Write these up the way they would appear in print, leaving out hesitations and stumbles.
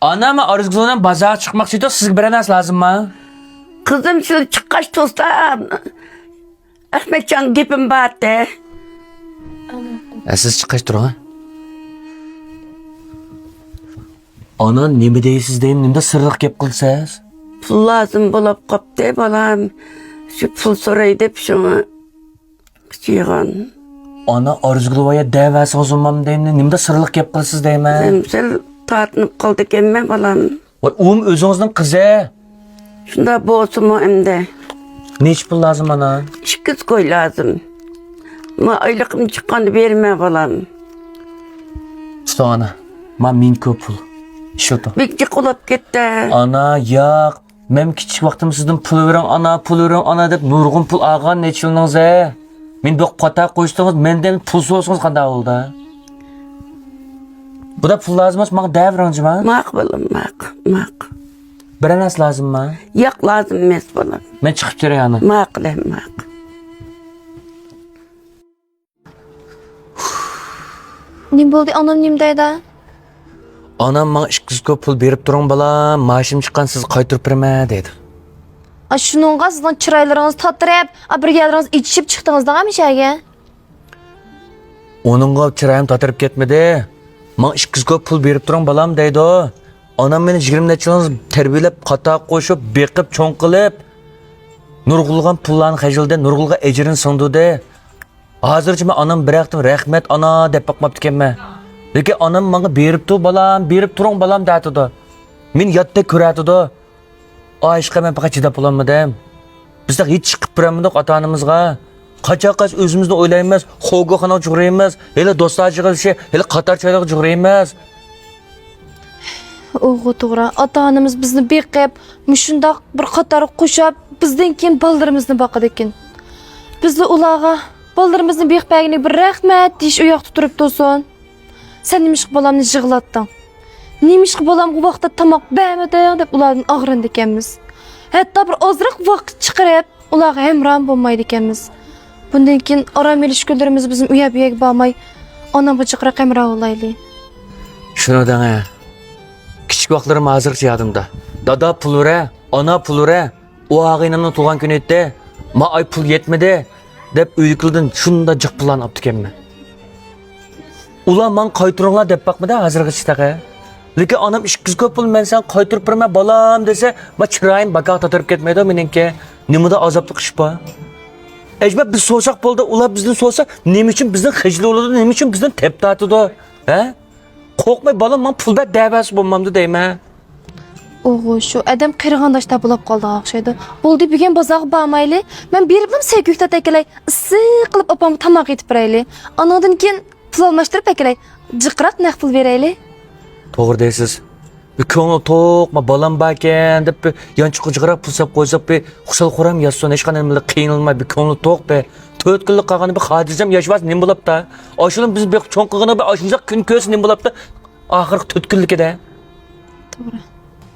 Ana mı Arzgu'dan bazağa çıkmak istiyor, siz bir nas lazım mı? Kızım şu çıkkaç tosta Ahmetcan gibim vardı. Siz çıkış durun ha. Ana nemi deysiz deyim, nimde sırlık gep kılsaz? Pul lazım bulup kaptı balam. Şu pul soray dep şuna çıyan. Ana Arzgu'ya devası uzunmam deyim, nimde sırlık gep kılsız deyim ha. Zemsel tartınıp kaldık emme balam. Özünüzün kızı. Şunda boğusumu emde. Ne iş pul lazım ana? İşkiz koy lazım. Ma aylıkım çıkanı verme balam. İşte ana. Ma min köp pul. Şutu. Bekçik olup gitti. Ana yak. Mem kiçik vaktim sizden pul veren ana dep nurgun pul ağan neçiliniz he. Men bu qata qo'yshdingiz, menden pul so'rsangiz qanday bo'ldi? Bu da pul lazım mı? Davranjima. Mak balam mak. Bir nas lazım mı? Yak lazım mes balam. Men chiqib keray ana. Mak le mak. Ne bo'ldi onam nimdaydi? Anam bana 200 ko'p pul berib turing bolam, maoshim chiqqan siz qaytarib berma dedi. Shuningga sizning chiroylaringiz totirib, birgalarınız ichishib chiqdingiz demishaga. Onunga chiroyim totirib ketmadi. Bana 200 ko'p pul berib turing bolam deydi o. Anam meni 20 necha yil tarbiyalab, qata qo'shib, beqib, cho'ng qilib, nurg'ulgan pullarni xajilda, nurg'ulga ejrini sundudi. Hozircha men anam bir vaqtim rahmat ana deb baqmabdi ekanman. Lekin anam menga beribdi bolam, berib turing bolam deydi. Men yotda ko'ratdi. Ayishqa men faqat chidab bo'lolmadim. Bizda hech chiqib turamidik ota-onamizga. Qacha-qaç o'zimizni o'ylaymiz, xo'goxona jug'raymiz, hele do'stlar jig'ilishi, hele qator choylar jug'raymiz. O'g'u to'g'ri, ota-onamiz bizni beqib, mushundoq bir qator qo'shib, bizdan keyin baldirimizni boqadi ekan. Bizli ularga baldirimizni beqpagini bir rahmat deyish u yoqda turib to'sin. Sen nimishq bolamni yig'latding? Nimishq bolam bu vaqtda tamoq bamidi deb ulardan og'rindi ekanmiz. Hatto bir ozroq vaqt chiqarib, ularga hamron bo'lmaydi ekanmiz. Bundan keyin orom elish kunlarimiz bizim uyab-uyab bo'lmay, onamga chiqroq hamron bo'laylik. Shuni dang. Kichik vaqtlarim hozircha yodimda. Dada pulura, ana pulura, o ağaynamning tug'an kuni edi. Ma ay pul yetmedi deb uyqildan shunda jiq pullarni olib kelman. Ular men qaytaringlar deb baqmadi hozirgacha. Lekin onam 200 ko'p pul men sen qaytarib berma bolam desa, ma chiroyim baqa to'tirib ketmaydi meningki. Nimada azobli qish bor? Ejba biz so'saq bo'ldi, ular bizni so'sa, nima uchun bizdan xijli bo'ladi, nima uchun bizdan tep tatidi? Ha? Qo'rqmay bolam, men pulda davas bo'lmamdi deyman. O'g'u shu adam qirg'andashda bo'lib qoldi o'xshaydi. Bo'ldi bugun bozorga bormayli. Men beribdim sekukta takalay, issiq qilib opamga tamoq yetib berayli. Anadan keyin pul almashtirib takalay, jiqroq naq pul berayli. To'g'ri deysiz. Bir ko'ngil to'qma bolam bakan deb yanchiq jiqroq pul sab qo'ysak bir xushal xuram yasson hech qanday bilan qiynalmay bir ko'ngil to'q be. 4 kunlik qolgani bir xotirjam yashwas nim bo'libdi. Oshilib biz bir cho'ng qilgani bir oshimizga kun ko'z nim bo'libdi. Oxirgi 4 kunlikida. To'g'ri.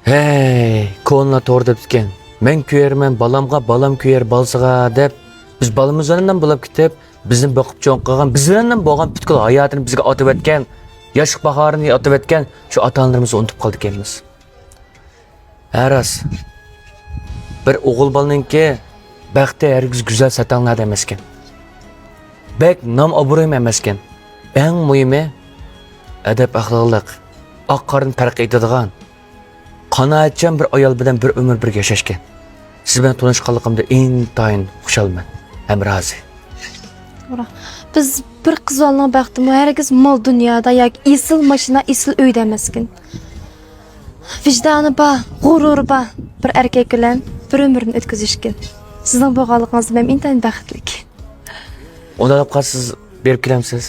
Hey, ko'ngil to'g'ri debdikan. Men kuyerman, balamga, balam kuyer balsiga deb biz balamizdan bo'lib ketib, bizni boqib cho'ng qilgan, bizlardan bo'lgan butkul hayotini bizga otib o'tgan, yoshlik bahorini otib o'tgan shu ota-onalarimizni unutib qoldik ekanmiz. Aras. Bir o'g'il bolaninki baxti hargiz go'zal satanlar emas ekan. Bek nom obro'yim emas ekan. Eng muhimi adab axloqlik, oq qorin farq etadigan, qanoatchan bir ayol bilan bir umr birga yashashgan. Siz bilan tanishganligimda intayin xushalman. Ham rozi. To'g'ri. Biz bir qiz olgan baxtim hargiz mol dunyoda yoki esil mashina, esil uyda emas ekan. Vijdoni bor, g'ururi bor bir erkak bilan bir umrni o'tkazishgan. Sizning bo'lganligingiz men intayin baxtlik. Unda olib qolsiz berib kelamsiz?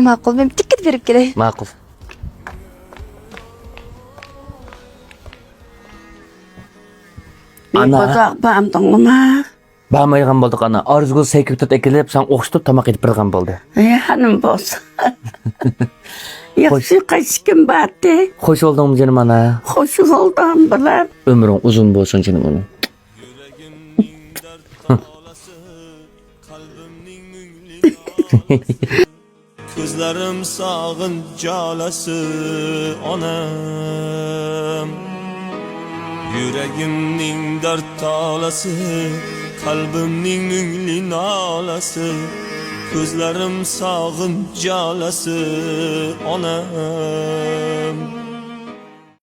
Ma'qul, men tiket berib kelay. Ma'qul. Ana. Bozaq bam tonglama. Barmaygan bo'ldik ana. Arzgul sekukta ekilib, sen o'xshitib tamoq yetib bergan bo'ldi. Hanım bo'lsa. Yaxshi qaysikim bardi. Xo'sh bo'ldingmi jinim ana? Xo'sh bo'ldim bilan. Umring uzun bo'lsin jinim ana. Ko'zlarim sog'in jalasi ona Yüreğimning dard talası, kalbimning mungli nolasi, ko'zlarim sog'in jalasi onam.